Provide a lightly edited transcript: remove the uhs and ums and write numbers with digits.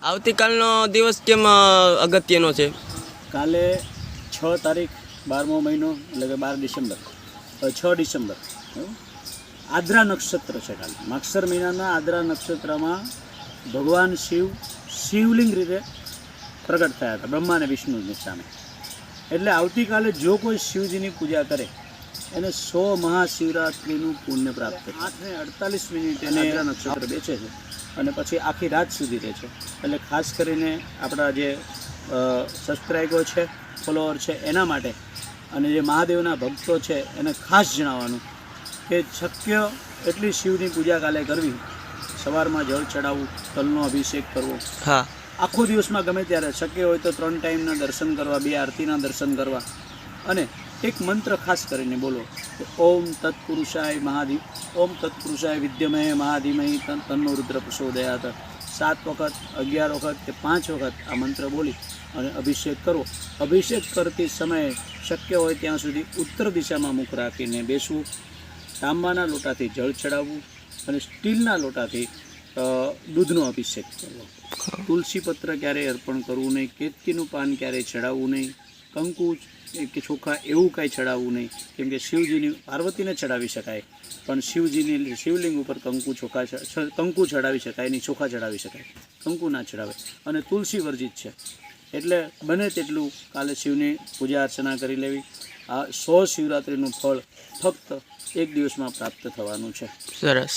આવતીકાલનો દિવસ કેમ અગત્યનો છે? કાલે 6 તારીખ 12મો મહિનો એટલે કે 12 ડિસેમ્બર 6 ડિસેમ્બર આદ્રા નક્ષત્ર છે. કાલે માગસર મહિનાના આદ્રા નક્ષત્રમાં ભગવાન શિવલિંગ રીતે પ્રગટ થયા હતા બ્રહ્મા અને વિષ્ણુની સામે. એટલે આવતીકાલે જો કોઈ શિવજીની પૂજા કરે એને 100 મહાશિવરાત્રિનું પુણ્ય પ્રાપ્ત થાય. 8:48 એને આદ્રા નક્ષત્ર બેસે છે અને પછી આખી રાત સુધી રહે છે. એટલે ખાસ કરીને આપણા જે સબસ્ક્રાઈબર છે, ફોલોઅર છે એના માટે અને જે મહાદેવના ભક્તો છે એને ખાસ જણાવવાનું કે શક્ય એટલી શિવની પૂજા કાલે કરવી. સવારમાં જળ ચડાવવું, તલનો અભિષેક કરવો, હા, આખો દિવસમાં ગમે ત્યારે શક્ય હોય તો 3 ટાઈમના દર્શન કરવા, 2 આરતીના દર્શન કરવા અને એક મંત્ર ખાસ કરીને બોલો કે ઓમ તત્પુરુષાય મહાધિ ઓમ તત્પુરુષાય વિદ્યમહે મહાધીમહી તન્નો રુદ્ર પ્રચોદયાત. 7 વખત, 11 વખત કે 5 વખત આ મંત્ર બોલી અને અભિષેક કરવો. અભિષેક કરતી સમયે શક્ય હોય ત્યાં સુધી ઉત્તર દિશામાં મુખ રાખીને બેસવું. તાંબાના લોટાથી જળ ચડાવવું અને સ્ટીલના લોટાથી દૂધનો અભિષેક કરવો. તુલસી પત્ર ક્યારેય અર્પણ કરવું નહીં, કેતકીનું પાન ક્યારેય ચડાવવું નહીં, કંકુ કે ચોખા એવું કાંઈ ચડાવવું નહીં. કેમ કે શિવજીની પાર્વતીને ચડાવી શકાય પણ શિવજીની શિવલિંગ ઉપર કંકુ ચડાવી શકાય નહીં, ચોખા ચડાવી શકાય, કંકુ ના ચડાવે. અને તુલસી વર્જિત છે. એટલે બને તેટલું કાલે શિવની પૂજા અર્ચના કરી લેવી. આ 100 શિવરાત્રિનું ફળ ફક્ત એક દિવસમાં પ્રાપ્ત થવાનું છે. સરસ.